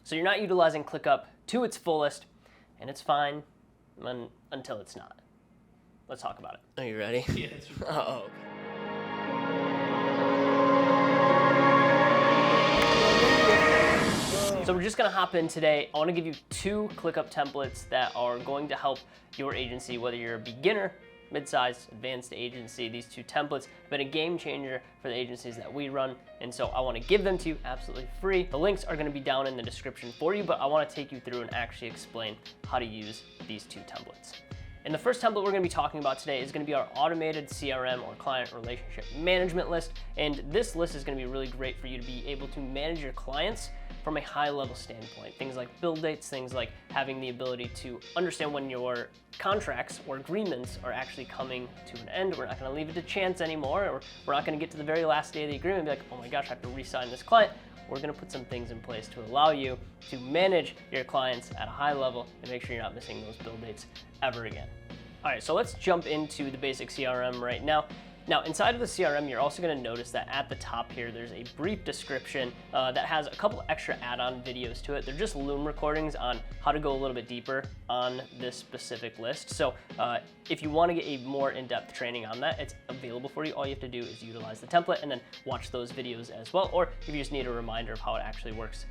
So you're not utilizing ClickUp to its fullest, and it's fine until it's not. Let's talk about it. Are you ready? Yeah, that's right. Oh. So we're just gonna hop in today. I wanna give you 2 ClickUp templates that are going to help your agency, whether you're a beginner, mid-sized, advanced agency. These 2 templates have been a game changer for the agencies that we run, and so I wanna give them to you absolutely free. The links are gonna be down in the description for you, but I wanna take you through and actually explain how to use these 2 templates. And the first template we're gonna be talking about today is gonna be our automated CRM or client relationship management list. And this list is gonna be really great for you to be able to manage your clients from a high level standpoint. Things like bill dates, things like having the ability to understand when your contracts or agreements are actually coming to an end. We're not gonna leave it to chance anymore, or we're not gonna get to the very last day of the agreement and be like, oh my gosh, I have to re-sign this client. We're gonna put some things in place to allow you to manage your clients at a high level and make sure you're not missing those bill dates ever again. All right, so let's jump into the basic CRM right now. Now, inside of the CRM, you're also gonna notice that at the top here, there's a brief description that has a couple extra add-on videos to it. They're just Loom recordings on how to go a little bit deeper on this specific list. So if you wanna get a more in-depth training on that, it's available for you. All you have to do is utilize the template and then watch those videos as well. Or if you just need a reminder of how it actually works,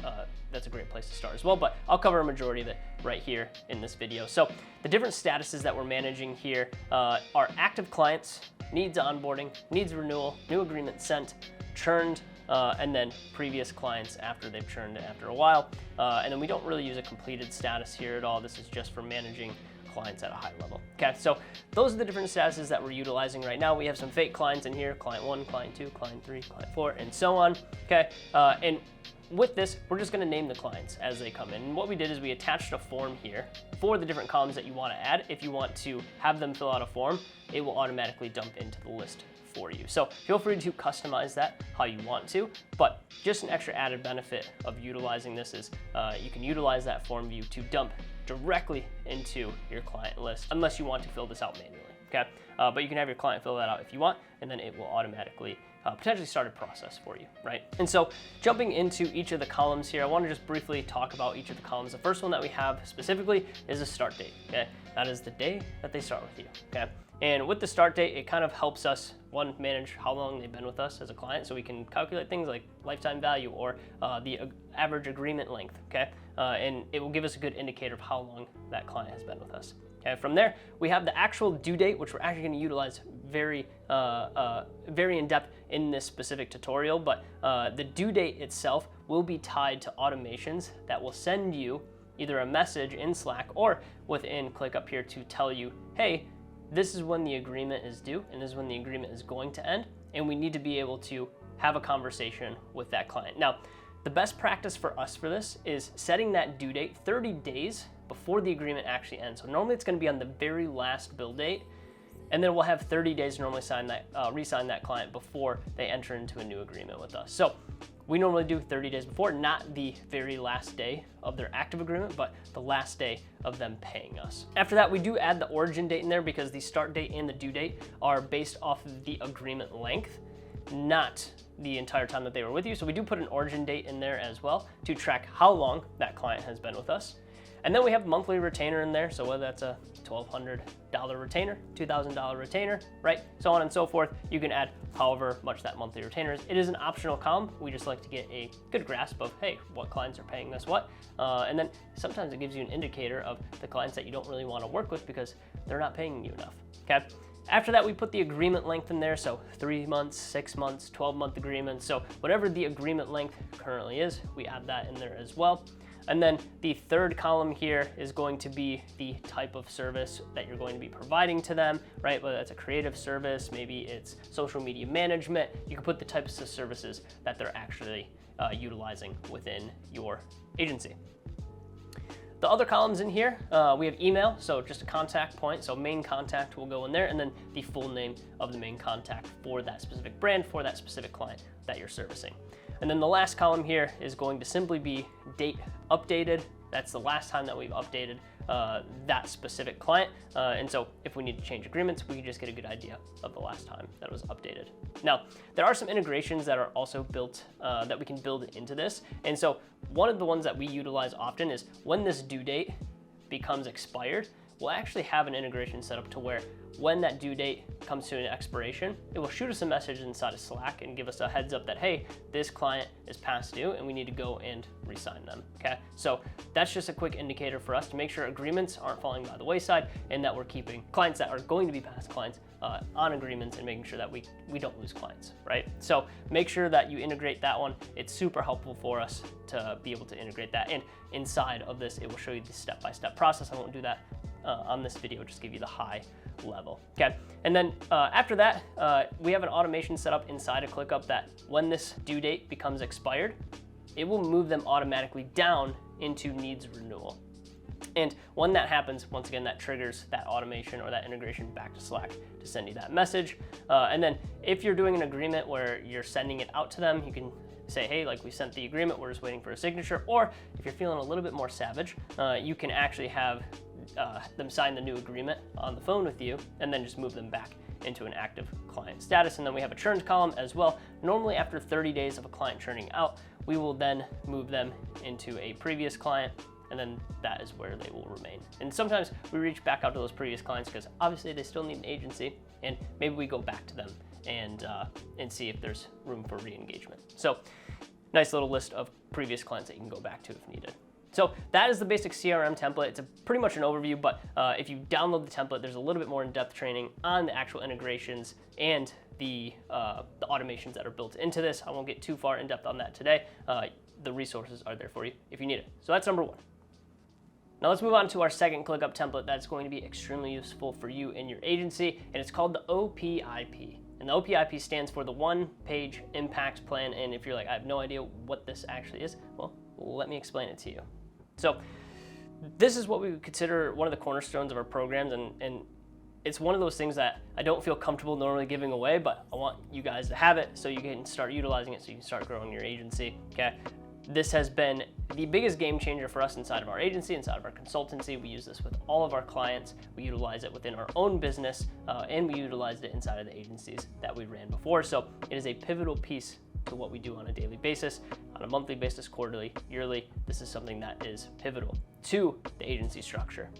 that's a great place to start as well. But I'll cover a majority of it right here in this video. So the different statuses that we're managing here are active clients, needs onboarding, needs renewal, new agreement sent, churned, and then previous clients after they've churned after a while. And then we don't really use a completed status here at all. This is just for managing clients at a high level. Okay, so those are the different statuses that we're utilizing right now. We have some fake clients in here, client 1, client 2, client 3, client 4, and so on. Okay, and with this, we're just gonna name the clients as they come in. And what we did is we attached a form here for the different columns that you wanna add. If you want to have them fill out a form, it will automatically dump into the list for you. So feel free to customize that how you want to, but just an extra added benefit of utilizing this is you can utilize that form view to dump directly into your client list, unless you want to fill this out manually, okay? But you can have your client fill that out if you want, and then it will automatically potentially start a process for you, right? And so jumping into each of the columns here, I want to just briefly talk about each of the columns. The first one that we have specifically is a start date, okay? That is the day that they start with you, okay? And with the start date, it kind of helps us, one, manage how long they've been with us as a client, so we can calculate things like lifetime value or the average agreement length, okay? And it will give us a good indicator of how long that client has been with us. Okay, from there, we have the actual due date, which we're actually gonna utilize very in depth in this specific tutorial, but the due date itself will be tied to automations that will send you either a message in Slack or within ClickUp here to tell you, hey, this is when the agreement is due and this is when the agreement is going to end, and we need to be able to have a conversation with that client. Now, the best practice for us for this is setting that due date 30 days before the agreement actually ends. So normally it's gonna be on the very last bill date, and then we'll have 30 days to normally re-sign that client before they enter into a new agreement with us. So we normally do 30 days before, not the very last day of their active agreement, but the last day of them paying us. After that, we do add the origin date in there because the start date and the due date are based off of the agreement length, not the entire time that they were with you. So we do put an origin date in there as well to track how long that client has been with us. And then we have monthly retainer in there. So whether that's a $1,200 retainer, $2,000 retainer, right? So on and so forth. You can add however much that monthly retainer is. It is an optional column. We just like to get a good grasp of, hey, what clients are paying us what. And then sometimes it gives you an indicator of the clients that you don't really want to work with because they're not paying you enough, okay? After that, we put the agreement length in there. So 3 months, 6 months, 12-month agreements. So whatever the agreement length currently is, we add that in there as well. And then the third column here is going to be the type of service that you're going to be providing to them, right? Whether that's a creative service, maybe it's social media management. You can put the types of services that they're actually utilizing within your agency. The other columns in here, we have email, so just a contact point, so main contact will go in there, and then the full name of the main contact for that specific brand, for that specific client that you're servicing. And then the last column here is going to simply be date updated. that's the last time that we've updated that specific client. And so if we need to change agreements, we can just get a good idea of the last time that was updated. Now, there are some integrations that are also built that we can build into this. And so one of the ones that we utilize often is when this due date becomes expired, we'll actually have an integration set up to where when that due date comes to an expiration, it will shoot us a message inside of Slack and give us a heads up that, hey, this client is past due and we need to go and re-sign them, okay? So that's just a quick indicator for us to make sure agreements aren't falling by the wayside and that we're keeping clients that are going to be past clients on agreements and making sure that we don't lose clients, right? So make sure that you integrate that one. It's super helpful for us to be able to integrate that. And inside of this, it will show you the step-by-step process. I won't do that on this video, just give you the high level, okay? And then after that, we have an automation set up inside of ClickUp that when this due date becomes expired, it will move them automatically down into needs renewal. And when that happens, once again, that triggers that automation or that integration back to Slack to send you that message. And then if you're doing an agreement where you're sending it out to them, you can say, hey, like we sent the agreement, we're just waiting for a signature. Or if you're feeling a little bit more savage, you can actually have them sign the new agreement on the phone with you and then just move them back into an active client status. And then we have a churned column as well. Normally after 30 days of a client churning out, we will then move them into a previous client, and then that is where they will remain. And sometimes we reach back out to those previous clients because obviously they still need an agency, and maybe we go back to them and see if there's room for re-engagement. So nice little list of previous clients that you can go back to if needed. So that is the basic CRM template. It's pretty much an overview, but if you download the template, there's a little bit more in-depth training on the actual integrations and the automations that are built into this. I won't get too far in depth on that today. The resources are there for you if you need it. So that's number one. Now let's move on to our second ClickUp template that's going to be extremely useful for you and your agency, and it's called the OPIP. And the OPIP stands for the One Page Impact Plan. And if you're like, I have no idea what this actually is, well, let me explain it to you. So this is what we would consider one of the cornerstones of our programs, and it's one of those things that I don't feel comfortable normally giving away, but I want you guys to have it so you can start utilizing it so you can start growing your agency, okay? This has been the biggest game changer for us inside of our agency, inside of our consultancy. We use this with all of our clients. We utilize it within our own business, and we utilized it inside of the agencies that we ran before. So it is a pivotal piece to what we do on a daily basis, on a monthly basis, quarterly, yearly. This is something that is pivotal to the agency structure.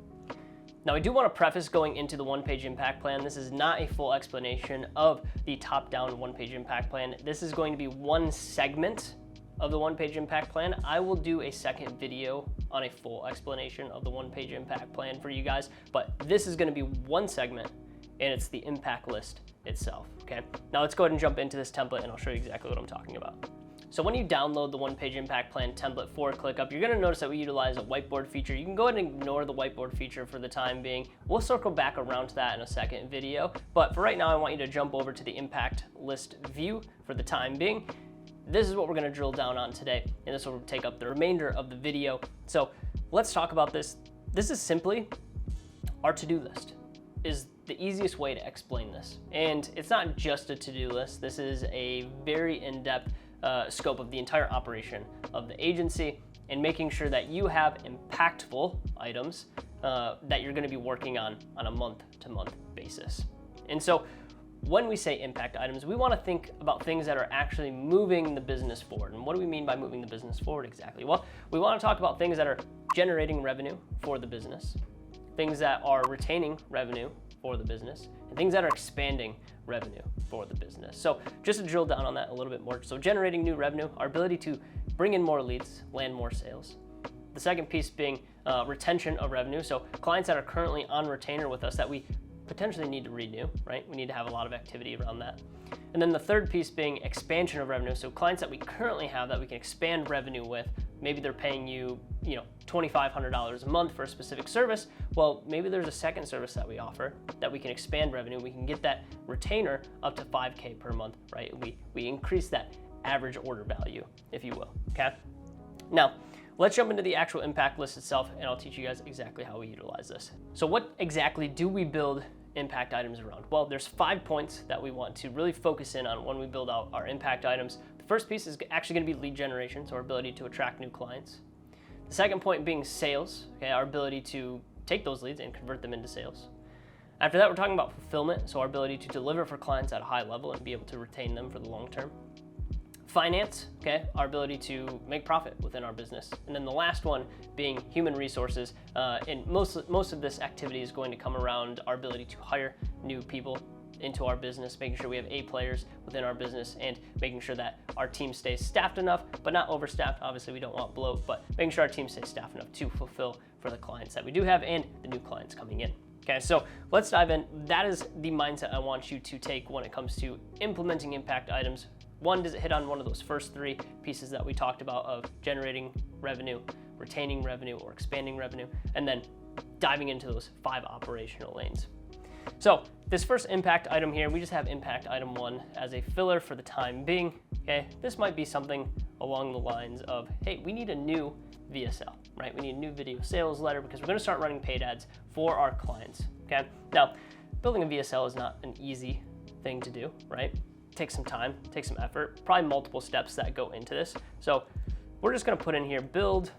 Now, I do want to preface going into the one-page impact plan. This is not a full explanation of the top-down one-page impact plan. This is going to be one segment of the one-page impact plan. I will do a second video on a full explanation of the one-page impact plan for you guys, but this is going to be one segment, and it's the impact list itself, okay? Now let's go ahead and jump into this template and I'll show you exactly what I'm talking about. So when you download the one-page impact plan template for ClickUp, you're gonna notice that we utilize a whiteboard feature. You can go ahead and ignore the whiteboard feature for the time being. We'll circle back around to that in a second video, but for right now, I want you to jump over to the impact list view for the time being. This is what we're gonna drill down on today, and this will take up the remainder of the video. So let's talk about this. This is simply our to-do list, is the easiest way to explain this. And it's not just a to-do list. This is a very in-depth scope of the entire operation of the agency and making sure that you have impactful items that you're gonna be working on a month-to-month basis. And so when we say impact items, we wanna think about things that are actually moving the business forward. And what do we mean by moving the business forward exactly? Well, we wanna talk about things that are generating revenue for the business, things that are retaining revenue for the business, and things that are expanding revenue for the business. So just to drill down on that a little bit more. So generating new revenue, our ability to bring in more leads, land more sales. The second piece being retention of revenue. So clients that are currently on retainer with us that we potentially need to renew, right? We need to have a lot of activity around that. And then the third piece being expansion of revenue. So clients that we currently have that we can expand revenue with, maybe they're paying you, $2,500 a month for a specific service. Well, maybe there's a second service that we offer that we can expand revenue. We can get that retainer up to $5K per month, right? We increase that average order value, if you will, okay? Now, let's jump into the actual impact list itself, and I'll teach you guys exactly how we utilize this. So what exactly do we build impact items around? Well, there's 5 points that we want to really focus in on when we build out our impact items. The first piece is actually gonna be lead generation, so our ability to attract new clients. The second point being sales, okay, our ability to take those leads and convert them into sales. After that, we're talking about fulfillment, so our ability to deliver for clients at a high level and be able to retain them for the long term. Finance, okay, our ability to make profit within our business. And then the last one being human resources. And most of this activity is going to come around our ability to hire new people into our business, making sure we have A players within our business and making sure that our team stays staffed enough, but not overstaffed. Obviously, we don't want bloat, but making sure our team stays staffed enough to fulfill for the clients that we do have and the new clients coming in. Okay, so let's dive in. That is the mindset I want you to take when it comes to implementing impact items. One, does it hit on one of those first three pieces that we talked about of generating revenue, retaining revenue, or expanding revenue, and then diving into those 5 operational lanes. So this first impact item here, we just have impact item 1 as a filler for the time being. Okay, this might be something along the lines of, hey, we need a new VSL, right? We need a new video sales letter because we're going to start running paid ads for our clients. Okay, now building a VSL is not an easy thing to do, right? Takes some time, takes some effort, probably multiple steps that go into this. So we're just gonna put in here, build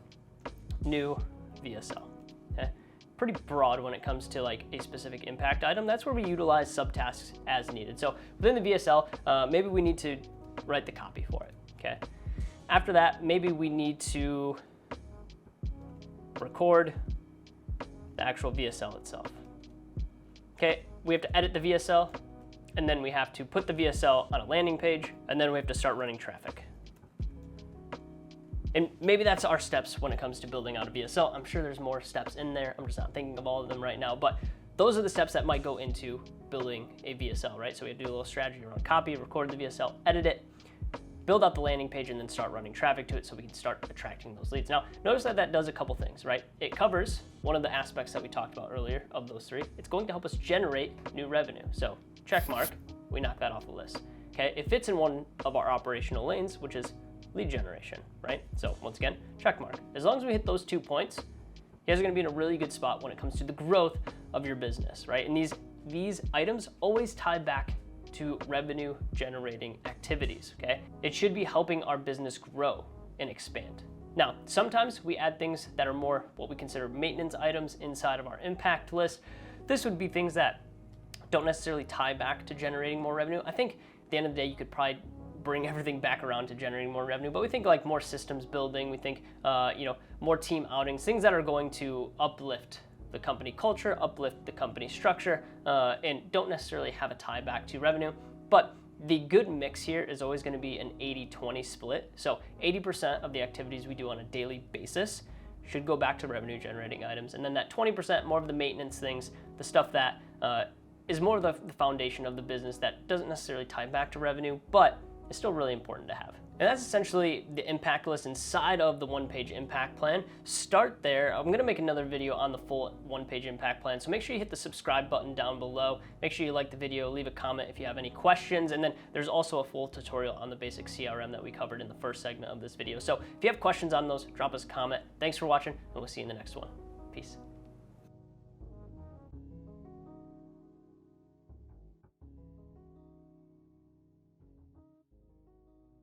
new VSL, okay? Pretty broad when it comes to like a specific impact item. That's where we utilize subtasks as needed. So within the VSL, maybe we need to write the copy for it, okay? After that, maybe we need to record the actual VSL itself. Okay, we have to edit the VSL, and then we have to put the VSL on a landing page, and then we have to start running traffic. And maybe that's our steps when it comes to building out a VSL. I'm sure there's more steps in there. I'm just not thinking of all of them right now, but those are the steps that might go into building a VSL, right? So we have to do a little strategy around copy, record the VSL, edit it, build out the landing page, and then start running traffic to it so we can start attracting those leads. Now, notice that that does a couple things, right? It covers one of the aspects that we talked about earlier of those 3. It's going to help us generate new revenue. So check mark, we knock that off the list. Okay, it fits in one of our operational lanes, which is lead generation, right? So once again, check mark. As long as we hit those 2 points, you guys are gonna be in a really good spot when it comes to the growth of your business, right? And these items always tie back to revenue generating activities, okay? It should be helping our business grow and expand. Now, sometimes we add things that are more what we consider maintenance items inside of our impact list. This would be things that don't necessarily tie back to generating more revenue. I think at the end of the day, you could probably bring everything back around to generating more revenue, but we think like more systems building, we think more team outings, things that are going to uplift the company culture, uplift the company structure, and don't necessarily have a tie back to revenue. But the good mix here is always going to be an 80-20 split. So 80% of the activities we do on a daily basis should go back to revenue generating items. And then that 20% more of the maintenance things, the stuff that is more of the foundation of the business that doesn't necessarily tie back to revenue, but is still really important to have. And that's essentially the impact list inside of the OnePage impact plan. Start there. I'm gonna make another video on the full OnePage impact plan, so make sure you hit the subscribe button down below. Make sure you like the video, leave a comment if you have any questions, and then there's also a full tutorial on the basic CRM that we covered in the first segment of this video. So if you have questions on those, drop us a comment. Thanks for watching, and we'll see you in the next one. Peace.